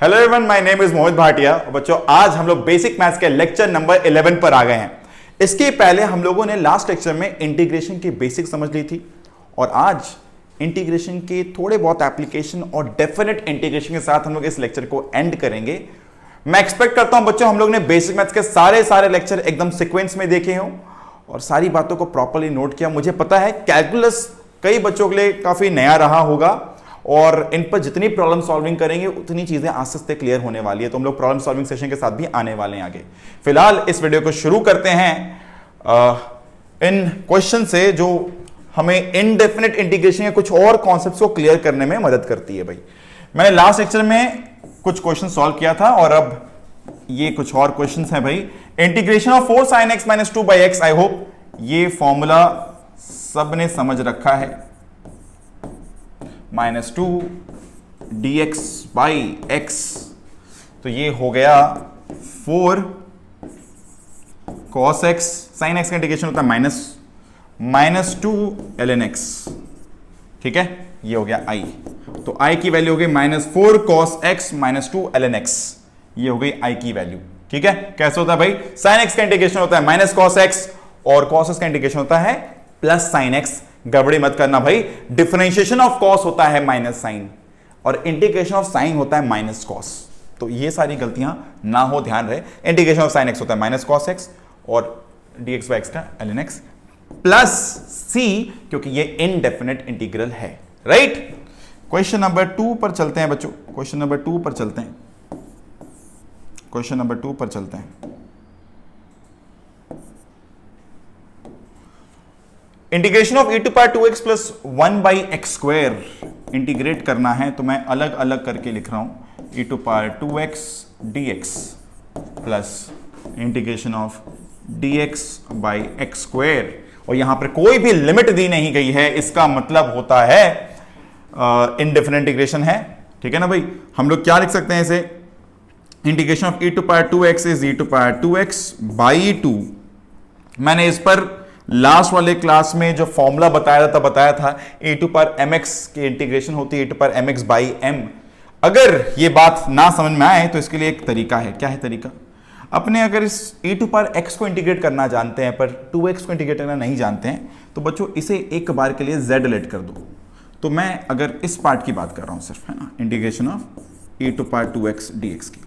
Hello everyone, my name is Mohit Bhatia. बच्चों, आज हम लोग बेसिक मैथ्स के लेक्चर नंबर 11 पर आ गए हैं। इसके पहले हम लोगों ने लास्ट लेक्चर में इंटीग्रेशन की बेसिक समझ ली थी और आज इंटीग्रेशन के थोड़े बहुत एप्लीकेशन और डेफिनेट इंटीग्रेशन के साथ हम लोग इस लेक्चर को एंड करेंगे। मैं एक्सपेक्ट करता हूं बच्चों हम लोग ने बेसिक मैथ्स के सारे लेक्चर एकदम सीक्वेंस में देखे हों और सारी बातों को प्रॉपर्ली नोट किया। मुझे पता है कैलकुलस कई बच्चों के लिए काफी नया रहा होगा और इन पर जितनी प्रॉब्लम सॉल्विंग करेंगे उतनी चीजें आस्ते आस्ते क्लियर होने वाली है। तो हम लोग प्रॉब्लम सॉल्विंग सेशन के साथ भी आने वाले हैं आगे। फिलहाल इस वीडियो को शुरू करते हैं इन क्वेश्चन से जो हमें इनडेफिनेट इंटीग्रेशन के कुछ और कॉन्सेप्ट्स को क्लियर करने में मदद करती है। भाई, मैंने लास्ट लेक्चर में कुछ क्वेश्चन सॉल्व किया था और अब ये कुछ और क्वेश्चंस हैं। भाई, integration of 4 sin x - 2 by x, I hope ये फॉर्मूला सबने समझ रखा है। -2 dx by x, तो ये हो गया 4 cos x। sin x का इंटीग्रेशन होता है -2 ln x। ठीक है, ये हो गया i। तो i की वैल्यू हो गई -4 cos x - 2 ln x। ये हो गई i की वैल्यू। ठीक है, कैसे होता है भाई? sin x का इंटीग्रेशन होता है -cos x और cos x का इंटीग्रेशन होता है +sin x। गड़बड़ी मत करना भाई, डिफरेंशिएशन ऑफ cos होता है -sin और इंटीग्रेशन ऑफ sin होता है -cos। तो ये सारी गलतियां ना हो, ध्यान रहे। इंटीग्रेशन ऑफ sin x होता है -cos x और dx by x का ln x प्लस c, क्योंकि ये इनडेफिनेट इंटीग्रल है। राइट, क्वेश्चन नंबर 2 पर चलते हैं बच्चों। क्वेश्चन नंबर 2 पर चलते हैं। क्वेश्चन नंबर 2 पर चलते हैं। Integration of e to power 2x plus 1 by x square integrate करना है, तो मैं अलग अलग करके लिख रहा हूं। e to power 2x dx plus integration of dx by x square, और यहां पर कोई भी लिमिट दी नहीं गई है, इसका मतलब होता है इनडेफिनेट इंटीग्रेशन है। ठीक है ना भाई? हम लोग क्या लिख सकते हैं इसे? Integration of e to power 2x is e to power 2x by 2। मैंने इस पर लास्ट वाले क्लास में जो फॉर्मूला बताया था e टू पावर mx की इंटीग्रेशन होती है e to power mx by m। अगर ये बात ना समझ में आए तो इसके लिए एक तरीका है। क्या है तरीका? अपने अगर इस e टू पावर x को इंटीग्रेट करना जानते हैं पर 2x को इंटीग्रेट करना नहीं जानते हैं, तो बच्चों इसे एक बार के लिए z लेट कर दो। तो मैं अगर इस पार्ट की बात कर रहा हूं सिर्फ, है ना, integration of e to power 2x dx की,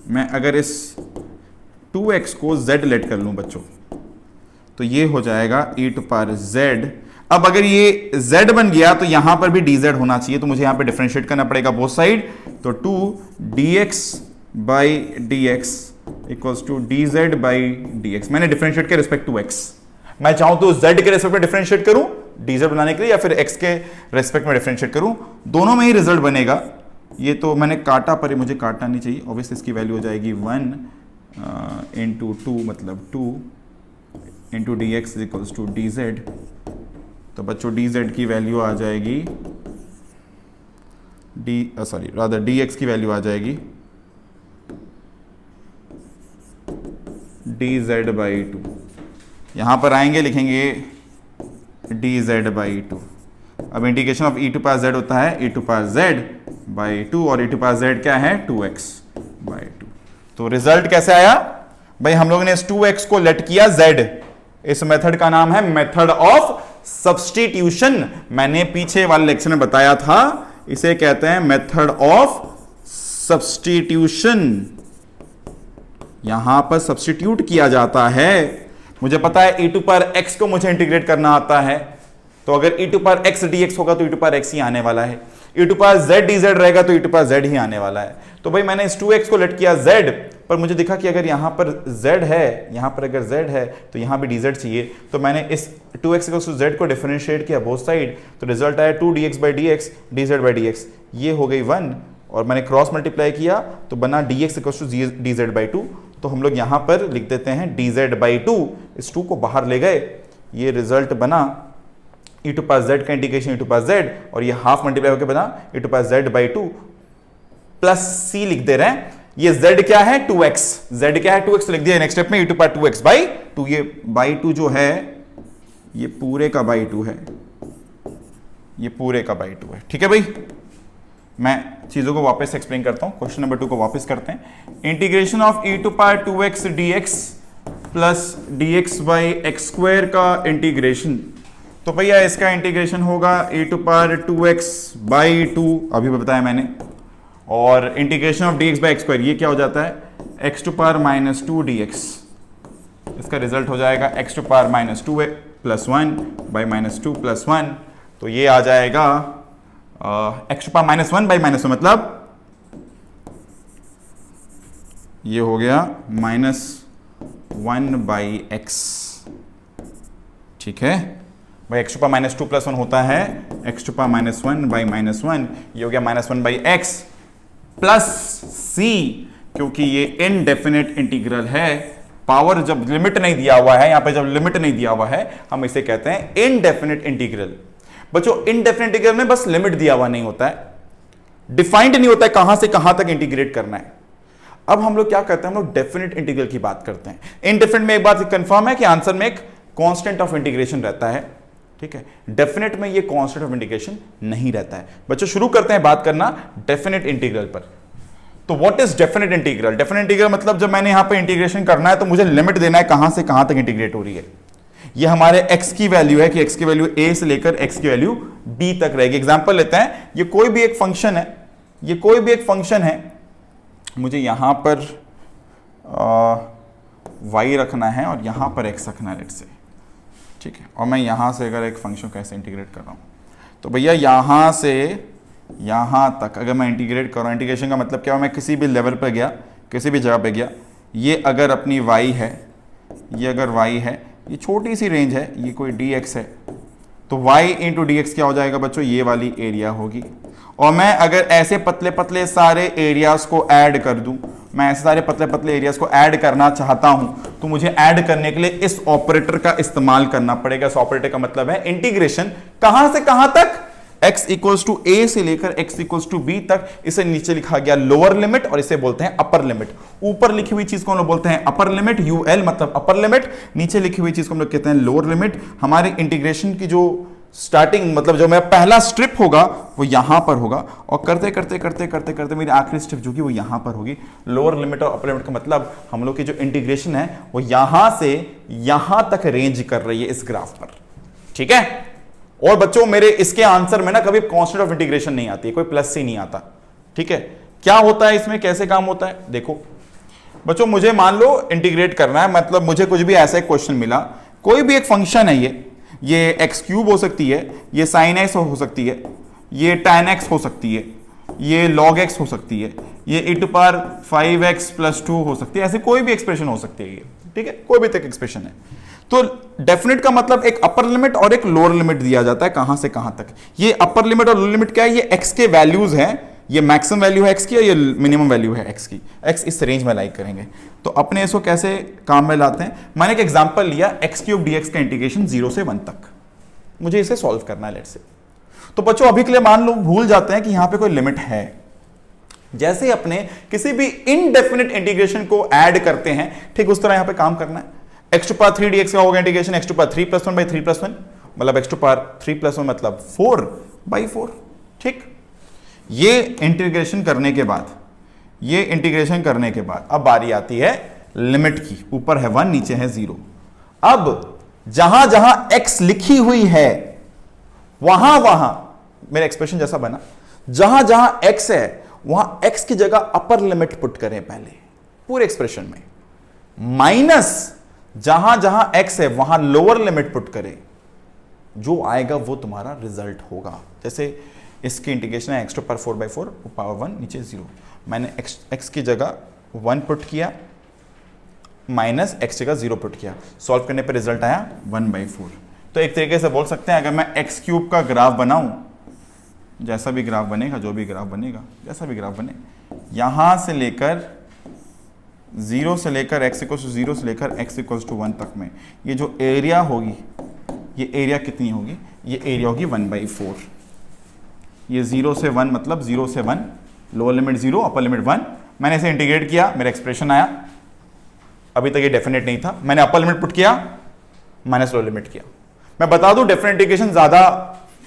मैं अगर इस 2x को z लेट कर लूं बच्चों, तो ये हो जाएगा e टू पावर z। अब अगर ये z बन गया तो यहां पर भी dz होना चाहिए, तो मुझे यहां पे डिफरेंशिएट करना पड़ेगा बोथ साइड। तो 2 dx by dx equals to dz by dx। मैंने डिफरेंशिएट के रिस्पेक्ट टू x। मैं चाहूं तो z के रिस्पेक्ट में डिफरेंशिएट करूं dz बनाने के लिए, या फिर x के रिस्पेक्ट में डिफरेंशिएट करूं, दोनों में ही रिजल्ट बनेगा। ये तो मैंने काटा, पर मुझे काटना नहीं चाहिए। ऑब्वियसली इसकी वैल्यू हो जाएगी 1 इंटू 2, मतलब 2 into dx equals to dz। तो बच्चों dz की वैल्यू आ जाएगी dx की वैल्यू आ जाएगी dz by 2। यहां पर आएंगे, लिखेंगे dz by 2। अब integration of e to power z होता है e to power z by 2 और e टू पावर z क्या है? 2x by 2। तो रिजल्ट कैसे आया भाई? हम लोगों ने इस 2x को लेट किया z। इस मेथड का नाम है मेथड ऑफ सब्स्टिट्यूशन। मैंने पीछे वाले लेक्चर में बताया था, इसे कहते हैं मेथड ऑफ सब्स्टिट्यूशन। यहां पर सब्स्टिट्यूट किया जाता है। मुझे पता है e टू पावर x को मुझे इंटीग्रेट करना आता है, तो अगर e to power x dx होगा तो e टू पावर x ही आने वाला है। e to power z dz रहेगा तो e टू पावर z ही आने वाला है। तो भाई मैंने इस 2x को लेट किया z, पर मुझे दिखा कि अगर यहां पर z है, यहां पर अगर z है तो यहां भी dz चाहिए। तो मैंने इस 2x z को डिफरेंशिएट किया बोथ साइड, तो रिजल्ट आया 2 dx by dx dz by dx। ये हो गई 1 और मैंने क्रॉस मल्टीप्लाई किया तो बना dx equal to dz by 2। तो हम लोग यहां पर लिख देते हैं dz by 2। इस 2 को बाहर ले गए, ये रिजल्ट बना e टू पावर z का integration e to power z, और ये हाफ मल्टीप्लाई होकर बना e to power z by 2 plus c लिख दे रहे हैं। ये z क्या है? 2x। z क्या है? 2x। तो लिख दिया नेक्स्ट स्टेप में e to power 2x by 2। ये by 2 जो है ये पूरे का by 2 है। ये पूरे का बाई 2 है। ठीक है भाई, मैं चीजों को वापस एक्सप्लेन करता हूं। क्वेश्चन नंबर 2 को वापस करते हैं। Integration of e to power 2x dx plus dx by x square का इंटीग्रेशन, तो भैया इसका इंटीग्रेशन होगा e to power 2x by 2, अभी बताया मैंने, और integration of dx by x square ये क्या हो जाता है x to power minus 2 dx, इसका रिजल्ट हो जाएगा x to power minus 2 plus 1 by minus 2 plus 1, तो ये आ जाएगा x to power minus 1 by minus 1, मतलब ये हो गया माइनस 1 बाई एक्स। ठीक है भाई, x to power minus 2 plus 1 होता है x to power minus 1 by minus 1, ये हो गया minus 1 by x plus c, क्योंकि ये इनडेफिनेट इंटीग्रल है। पावर जब लिमिट नहीं दिया हुआ है, यहां पे जब लिमिट नहीं दिया हुआ है हम इसे कहते हैं इनडेफिनेट इंटीग्रल। बच्चों इनडेफिनेट इंटीग्रल में बस लिमिट दिया हुआ नहीं होता है, डिफाइंड नहीं होता है कहां से कहां तक इंटीग्रेट करना है। अब हम लोग क्या करते हैं, हम लोग डेफिनेट इंटीग्रल की बात करते हैं। इनडेफिनेट में एक बात कंफर्म है कि आंसर में एक कांस्टेंट ऑफ इंटीग्रेशन रहता है। ठीक है, डेफिनेट में ये कांस्टेंट ऑफ इंटीग्रेशन नहीं रहता है। बच्चों शुरू करते हैं बात करना डेफिनेट इंटीग्रल पर। तो what is definite integral? Definite integral मतलब जब मैंने यहां पे इंटीग्रेशन करना है तो मुझे लिमिट देना है कहां से कहां तक इंटीग्रेट हो रही है। ये हमारे x की वैल्यू है कि x की वैल्यू a से लेकर x की वैल्यू b तक रहेगी। एग्जांपल लेते हैं, ये कोई भी एक फंक्शन है, ये कोई भी एक फंक्शन है, मुझे यहां पर y रखना है और यहां पर x रखना है लेट्स से। ठीक है, और मैं यहां से अगर एक फंक्शन कैसे इंटीग्रेट कर रहा हूं, तो भैया यहां से यहां तक अगर मैं इंटीग्रेट कर रहा हूं, इंटीग्रेशन का मतलब क्या है, मैं किसी भी लेवल पर गया, किसी भी जगह पे गया, ये अगर अपनी y है, ये अगर y है, ये छोटी सी रेंज है, ये कोई dx है, तो y इंटू डी एक्स क्या हो जाएगा बच्चों, ये वाली एरिया होगी। और मैं अगर ऐसे पतले पतले सारे एरियाज को ऐड कर दूं, मैं ऐसे सारे पतले पतले एरियाज को ऐड करना चाहता हूं, तो मुझे ऐड करने के लिए इस ऑपरेटर का इस्तेमाल करना पड़ेगा। इस ऑपरेटर का मतलब है इंटीग्रेशन कहां से कहां तक, x इक्वल्स टू a से लेकर x इक्वल्स टू b तक। इसे नीचे लिखा गया लोअर लिमिट और इसे बोलते हैं अपर लिमिट। ऊपर लिखी हुई चीज को हम लोग बोलते हैं अपर लिमिट, ul मतलब अपर लिमिट, नीचे लिखी हुई चीज को हम लोग कहते हैं लोअर लिमिट। हमारे इंटीग्रेशन की जो स्टार्टिंग मतलब जो मेरा पहला स्ट्रिप होगा वो यहां पर होगा, और करते करते करते करते करते मेरी आखिरी स्ट्रिप जो कि वो यहां पर होगी। लोअर लिमिट और अपर लिमिट का मतलब हम लोग की जो इंटीग्रेशन है वो यहां से यहां तक रेंज कर रही है इस ग्राफ पर। ठीक है, और बच्चों मेरे इसके आंसर में ना कभी कांस्टेंट ऑफ इंटीग्रेशन नहीं आती, कोई प्लस से नहीं आता। ठीक है, क्या होता है इसमें, कैसे काम होता है, देखो बच्चों, मुझे मान लो इंटीग्रेट करना है, मतलब मुझे कुछ भी ऐसा एक क्वेश्चन मिला, कोई भी एक फंक्शन है, ये एक्स क्यूब हो सकती है, ये साइन एक्स हो सकती है, ये tan x हो सकती है, ये log x हो सकती है, ये e to power 5x plus 2 हो सकती है, ऐसे कोई भी एक्सप्रेशन हो सकती है ये। ठीक है, कोई भी तक एक्सप्रेशन है। तो डेफिनेट का मतलब एक अपर लिमिट और एक लोअर लिमिट दिया जाता है कहां से कहां तक। ये अपर लिमिट और लोअर लिमिट क्या है, ये x के वैल्यूज हैं, ये मैक्सिमम वैल्यू है x की और ये मिनिमम वैल्यू है x की। x इस रेंज में लाइक करेंगे, तो अपने इसको कैसे काम में लाते हैं। मैंने एक एग्जांपल लिया x क्यूब dx का इंटीग्रेशन 0 से 1 तक, मुझे इसे सॉल्व करना है लेट्स से। तो बच्चों अभी के लिए मान लो भूल जाते हैं कि यहां पे कोई लिमिट है। जैसे अपने किसी भी इनडेफिनेट इंटीग्रेशन को ऐड करते हैं, ठीक उस तरह यहां पे काम करना है। x टू पावर 3 dx का होगा integration x to power 3 plus 1 by 3 plus 1, मतलब x टू पावर 3 प्लस 1 मतलब 4 बाई 4। ठीक, ये इंटीग्रेशन करने के बाद, ये इंटीग्रेशन करने के बाद अब बारी आती है लिमिट की। ऊपर है 1, नीचे है 0। अब जहां जहां x लिखी हुई है वहां वहां मेरा एक्सप्रेशन जैसा बना, जहां जहां x है वहां x की जगह अपर लिमिट पुट करें पहले पूरे एक्सप्रेशन में, माइनस जहां जहां x है वहां लोअर लिमिट पुट करें, जो आएगा वो तुम्हारा रिजल्ट होगा। जैसे इसकी इंटीग्रेशन है x to power 4 by 4 power 1 नीचे 0, मैंने x की जगह 1 पुट किया माइनस x जगह 0 पुट किया, सॉल्व करने पर रिजल्ट आया 1 बाई 4। तो एक तरीके से बोल सकते हैं अगर मैं x क्यूब का ग्राफ बनाऊं, जैसा भी ग्राफ बनेगा, जो भी ग्राफ बनेगा, जैसा भी ग्राफ बने, यहां से लेकर 0 से लेकर x इक्वल्स टू 0 से लेकर x इक्वल्स टू 1 तक में ये जो एरिया होगी, ये एरिया कितनी होगी, ये एरिया होगी 1 बाई 4। ये 0 से 1 मतलब 0 से 1, लोअर लिमिट 0 अपर लिमिट 1। मैंने इसे इंटीग्रेट किया, मेरा एक्सप्रेशन आया। अभी तक ये डेफिनेट नहीं था, मैंने अपर लिमिट पुट किया माइनस लोअर लिमिट किया। मैं बता दूं डेफिनेट इंटीग्रेशन ज्यादा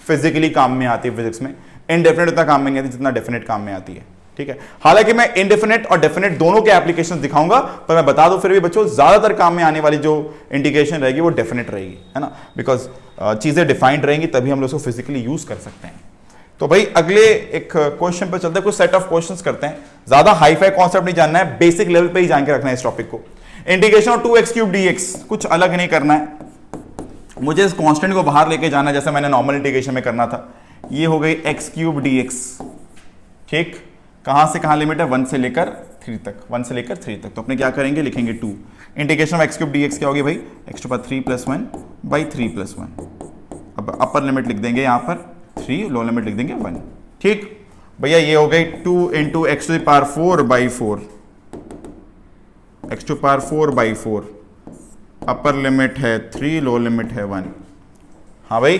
फिजिकली काम में आती है फिजिक्स में, इनडेफिनेट उतना काम में नहीं आती जितना डेफिनेट काम में आती है। ठीक है, हालांकि मैं इनडेफिनेट और डेफिनेट दोनों के एप्लीकेशंस दिखाऊंगा, पर मैं बता दूं फिर भी बच्चों ज्यादातर काम में आने वाली जो इंटीग्रेशन रहेगी वो डेफिनेट रहेगी, है ना, बिकॉज चीजें डिफाइंड रहेंगी तभी हम लोग उसको फिजिकली यूज कर सकते हैं। तो भाई अगले एक क्वेश्चन पे चलते हैं, कुछ सेट ऑफ क्वेश्चंस करते हैं। ज्यादा हाईफाई कॉन्सेप्ट नहीं जानना है, बेसिक लेवल पे ही जान के रखना है इस टॉपिक को। इंटीग्रेशन ऑफ 2x³ dx, कुछ अलग नहीं करना है, मुझे इस कांस्टेंट को बाहर लेके जाना है जैसे मैंने नॉर्मल इंटीग्रेशन में करना था। ये हो गई x³ dx, ठीक, कहां से कहां लिमिट है, 1 से लेकर 3 तक, 1 से लेकर 3 तक। तो अपने क्या करेंगे, लिखेंगे 2। इंटीग्रेशन ऑफ x³ dx क्या होगी भाई, x³ + 1 / 3 + 1। अब अपर लिमिट लिख देंगे यहां पर 3, लोअर लिमिट लिख देंगे 1। ठीक भैया, ये हो गई 2 × x⁴/4, x⁴/4, अपर लिमिट है 3, लोअर लिमिट है 1। हाँ भाई,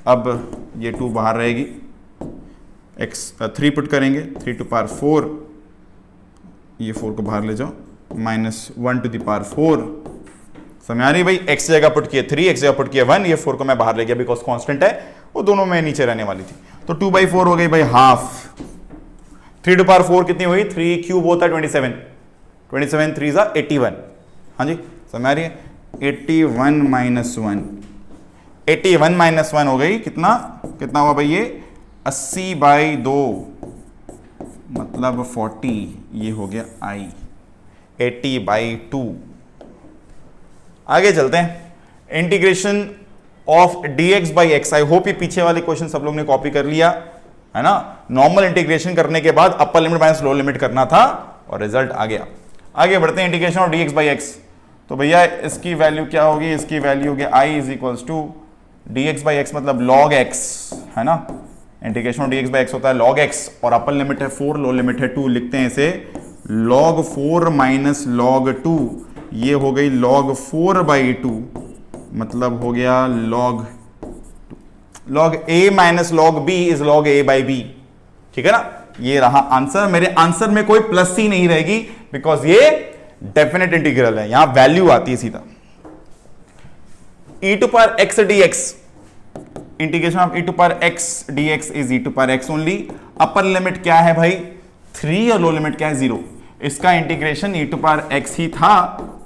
अब ये 2 बाहर रहेगी, 3 पुट करेंगे, 3⁴, ये 4 को बाहर ले जाओ, -1⁴। समझ आ रही भाई, x जगह पुट किए 3, x जगह पुट किए 1, ये 4 को मैं बाहर ले गया बिकॉज कांस्टेंट है, वो दोनों में नीचे रहने वाली थी। तो 2/4 हो गई भाई, हाफ। 3⁴ कितनी हुई, 3 क्यूब होता है 27, 27 3 = 81। हाँ जी, समझ आ रही है, 81 - 1, 81 - 1 हो गई, कितना कितना हुआ भाई, ये 80/2 मतलब 40, ये हो गया I, 80/2। आगे चलते हैं, integration of dx/x। I hope ये पीछे वाले क्वेश्चन सब लोग ने कॉपी कर लिया है ना। नॉर्मल इंटीग्रेशन करने के बाद अपर लिमिट माइनस लोअर लिमिट करना था और रिजल्ट आ गया। आगे बढ़ते हैं, इंटीग्रेशन ऑफ dx/x। तो भैया इसकी वैल्यू क्या होगी, इसकी वैल्यू होगी I = dx/x मतलब log x, है ना। इंटीग्रेशन ऑफ dx/x होता है log x और अपर लिमिट है 4, लोअर लिमिट है 2, लिखते हैं इसे log 4 - log 2। ये हो गई log 4/2 मतलब हो गया log a - log b is log a/b। ठीक है ना, ये रहा आंसर। मेरे आंसर में कोई प्लस ही नहीं रहेगी बिकॉज ये डेफिनेट इंटीग्रल है, यहां वैल्यू आती है सीधा। e⁻x dx, integration of e⁻x dx is e⁻x only. Upper limit क्या है भाई 3 और लोअर लिमिट क्या है 0। इसका इंटीग्रेशन e⁻x ही था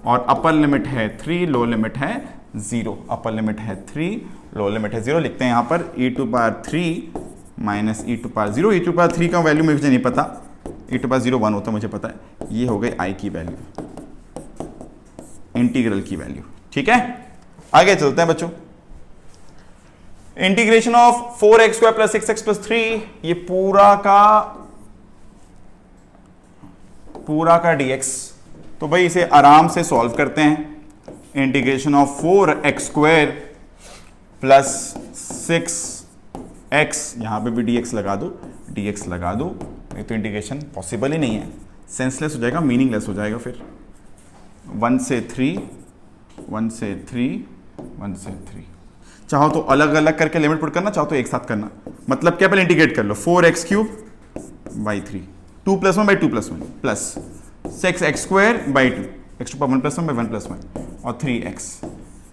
और अपर लिमिट है 3, लोअर लिमिट है 0। अपर लिमिट है 3, लोअर लिमिट है 0। लिखते हैं यहां पर e⁻3 - e⁻0। e⁻3 का वैल्यू मुझे नहीं पता, e⁻0 1 होता मुझे पता है। ये हो गई I की वैल्यू, इंटीग्रल की वैल्यू। ठीक है, आगे चलते हैं बच्चों। इंटीग्रेशन ऑफ 4x² + 6x + 3, ये पूरा का dx। तो भाई इसे आराम से सॉल्व करते हैं। इंटीग्रेशन ऑफ 4x² + 6x, यहां पे भी dx लगा दो, dx लगा दो, नहीं तो इंटीग्रेशन पॉसिबल ही नहीं है, सेंसलेस हो जाएगा, मीनिंगलेस हो जाएगा। फिर 1 से 3, 1 से 3, 1 से 3, चाहो तो अलग अलग करके लिमिट पुट करना, चाहो तो एक साथ करना। मतलब क्या, पहले इंटीग्रेट कर लो, 4x³ / 3, 2 + 1 / 2 + 1 प्लस 6x² / 2, x⁻1 + 1 / 1 + 1 और 3x।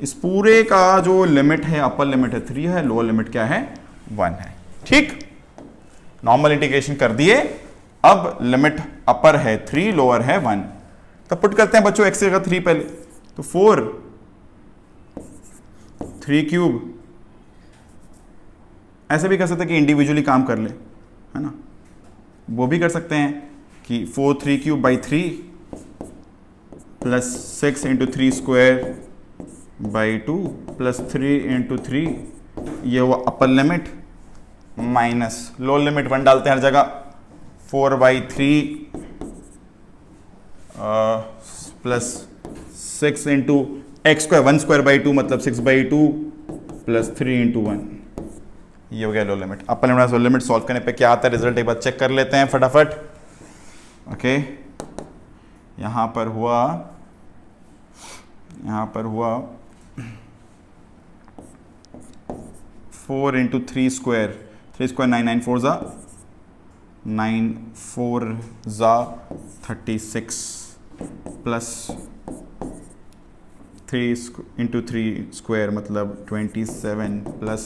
इस पूरे का जो लिमिट है, अपर लिमिट है 3 है, लोअर लिमिट क्या है 1 है। ठीक, नॉर्मल इंटीग्रेशन कर दिए, अब लिमिट अपर है 3, लोअर है 1। तब पुट करते हैं बच्चों x जगह 3 पहले, तो 4 3³ ऐसे भी कर सकते हैं कि इंडिविजुअली काम कर ले, है ना, वो भी कर सकते हैं कि 4 3³ / 3 प्लस 6 × 3² / 2 प्लस 3 × 3, ये हुआ अपर लिमिट, माइनस लोअर लिमिट 1 डालते हैं हर जगह, 4/3 प्लस 6 × x², 1² / 2 मतलब 6/2 प्लस 3 × 1, ये हो गया lower limit. Upper limit lower limit solve करने पे क्या आता है रिजल्ट, एक बार चेक कर लेते हैं फटाफट। ओके, यहां पर हुआ 4 × 3², 3² 9, 9 4 ज़ा 9 4 ज़ा 36 प्लस 3 × 3² मतलब 27 प्लस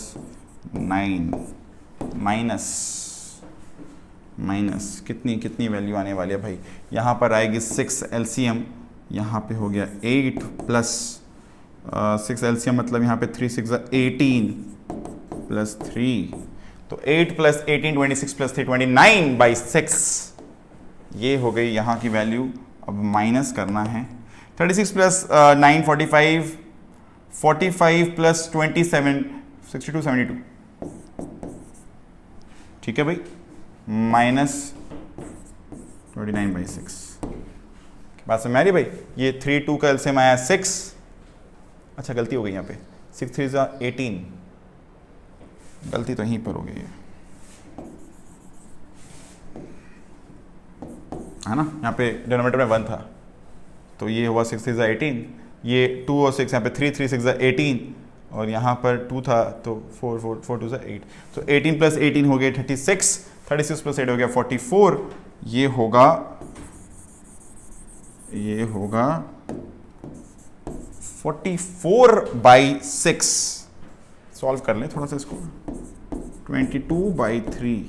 माइनस कितनी वैल्यू आने वाली है भाई, यहाँ पर आएगी 6 एलसीएम, यहाँ पे हो गया 8 प्लस 6 एलसीएम मतलब यहाँ पे 3 6 18 प्लस 3, तो 8 प्लस 18 26 प्लस 3 29/6, ये हो गई यहाँ की वैल्यू। अब माइनस करना है 36 प्लस 9 45, 45 प्लस 27 62 72, ठीक है भाई, माइनस 29/6। बात समझ आ रही भाई, ये 3 2 का एलसीएम आया 6, अच्छा गलती हो गई यहाँ पे, 6 3 18, गलती तो यहीं पर हो गई है ना, यहाँ पे डिनोमिनेटर में 1 था तो ये हुआ 6 3 18, ये 2 और 6 यहाँ पे 3 3 6 18, और यहाँ पर 2 था तो 4 4 4 2 8, तो 18 प्लस 18 हो गया 36, 36 प्लस 8 हो गया 44, ये होगा 44/6। सॉल्व कर लें थोड़ा सा इसको, 22/3,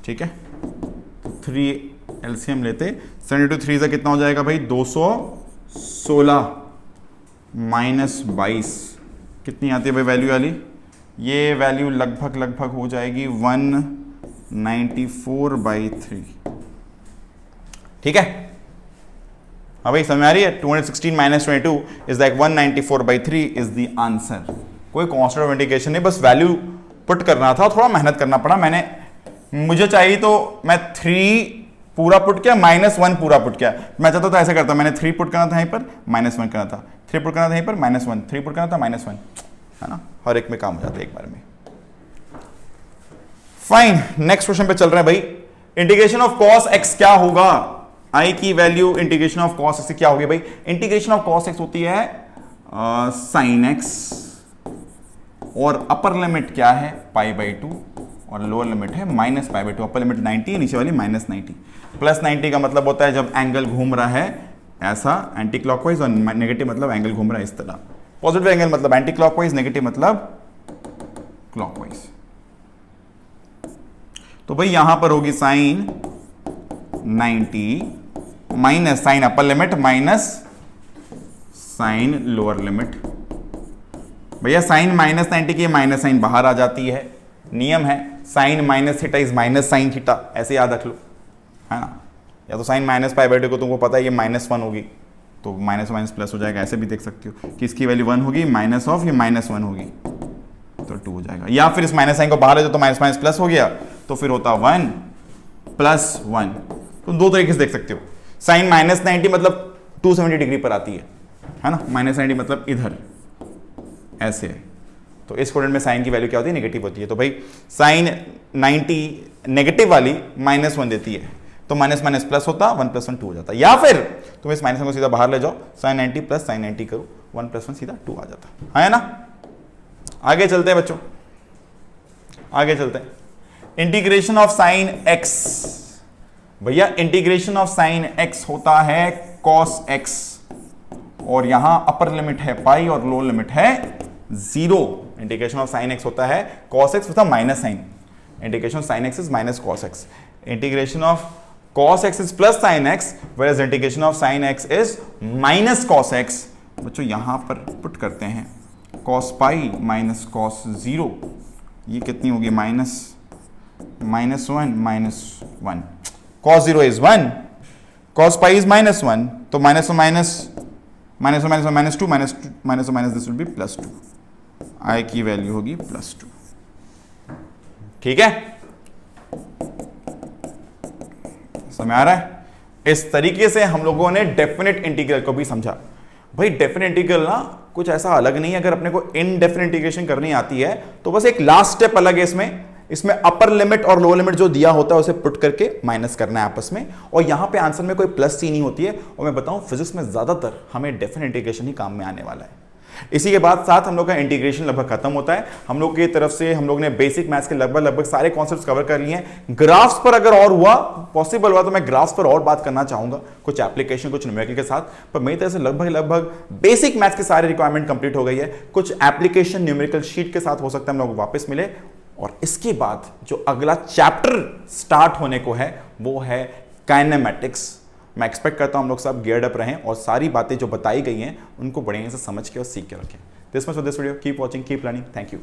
ठीक है, तो 3 एलसीएम लेते, 72 3 से कितना हो जाएगा भाई 216 माइनस 22, कितनी आती है भाई वैल्यू वाली, ये वैल्यू लगभग हो जाएगी 194/3, ठीक है। हाँ भाई समझ आ रही है, 216 minus 22 is like 194/3 is the answer. कोई कांस्टेंट ऑफ इंटीग्रेशन नहीं, बस वैल्यू पुट करना था, थोड़ा मेहनत करना पड़ा, मुझे चाहिए तो मैं 3 पूरा पुट किया, -1 पूरा पुट किया, मैं चाहता तो ऐसे करता, मैंने 3 पुट करना था यहीं पर, -1 करना था, 3 पुट करना था यहीं पर, -1, 3 पुट करना था -1, है ना, हर एक में काम हो जाता है एक बार में। फाइन, नेक्स्ट क्वेश्चन पे चल रहे हैं भाई। इंटीग्रेशन ऑफ cos x क्या होगा, i की value integration of cos x से क्या होगी भाई, इंटीग्रेशन ऑफ cos x होती है sin x, और अपर लिमिट क्या है π/2 और लोअर लिमिट है -π/2, अपर लिमिट 90, नीचे वाली -90, +90 का मतलब होता है जब एंगल घूम रहा है ऐसा एंटी क्लॉकवाइज, और नेगेटिव मतलब एंगल घूम रहा है इस तरह, पॉजिटिव एंगल मतलब एंटी क्लॉकवाइज, नेगेटिव मतलब क्लॉकवाइज। तो भाई यहां पर होगी sine 90 minus sine upper limit minus sine lower limit. भैया साइन -90 की माइनस साइन बाहर आ जाती है, नियम है sine minus theta is minus sine theta, ऐसे याद रख लो, है ना, या तो साइन -π/2 को तुमको पता है ये -1 होगी तो माइनस माइनस प्लस हो जाएगा, ऐसे भी देख सकते हो कि इसकी वैल्यू 1 होगी, माइनस ऑफ ये -1 होगी तो 2 हो जाएगा, या फिर इस माइनस साइन को बाहर ले जाओ तो माइनस माइनस प्लस हो गया तो फिर होता 1 + 1। तुम दो तरीके से देख सकते हो, साइन -90 मतलब 270 डिग्री पर आती है ना, -90 मतलब इधर ऐसे है, तो इस कोऑर्डिनेट में साइन की वैल्यू क्या होती है, नेगेटिव होती है, तो भाई साइन 90 नेगेटिव वाली -1 देती है तो माइनस माइनस प्लस होता, 1 + 1 2 हो जाता, या फिर तुम इस माइनस को सीधा बाहर ले जाओ, साइन 90 + साइन 90 करो, 1 + 1 सीधा 2 आ जाता है ना। आगे चलते हैं बच्चों, आगे चलते हैं, इंटीग्रेशन ऑफ साइन x, भैया इंटीग्रेशन ऑफ साइन x होता है cos x, और यहां अपर लिमिट है पाई और लोअर लिमिट है 0। इंटीग्रेशन ऑफ साइन x होता है cos x मतलब minus sine, integration of sine x is minus cos x, integration of cos x is plus sine x, whereas integration of sine x is minus cos x। बच्चों यहां पर put करते हैं cos pi minus cos 0, ये कितनी होगी -1 cos 0 is 1, cos pi is -1, तो -1 -2 -1 this will be +2, i की वैल्यू होगी +2, ठीक है, समझ आ रहा है। इस तरीके से हम लोगों ने डेफिनेट इंटीग्रल को भी समझा। भाई डेफिनेट इंटीग्रल ना कुछ ऐसा अलग नहीं है, अगर अपने को इनडेफिनेट इंटीग्रेशन करनी आती है तो बस एक लास्ट स्टेप अलग है इसमें अपर लिमिट और लोअर लिमिट जो दिया होता है उसे पुट करके माइनस करना है आपस में, और यहां पे आंसर में कोई प्लस सी नहीं होती है, और मैं बताऊं फिजिक्स में ज्यादातर हमें डेफिनेट इंटीग्रेशन ही काम में आने वाला है। इसी के बाद साथ हम लोग का इंटीग्रेशन लगभग खत्म होता है। हम लोग की तरफ से हम लोग ने बेसिक मैथ्स के लगभग सारे कॉन्सेप्ट्स कवर कर लिए हैं। ग्राफ्स पर अगर और हुआ पॉसिबल हुआ तो मैं ग्राफ्स पर और बात करना चाहूंगा, कुछ एप्लीकेशन कुछ न्यूमेरिकल के साथ, पर मेरी तरफ से लगभग बेसिक मैथ्स के सारे रिक्वायरमेंट कंप्लीट हो गई है। कुछ एप्लीकेशन न्यूमेरिकल शीट के साथ हो सकता है हम लोग वापस मिले, और इसके बाद जो अगला चैप्टर स्टार्ट होने को है वो है काइनेमैटिक्स। मैं एक्सपेक्ट करता हूं हम लोग सब गियर्ड अप रहें और सारी बातें जो बताई गई हैं उनको बढ़िया से समझ के और सीख के रखें। This much for this video, keep watching, keep learning, thank you.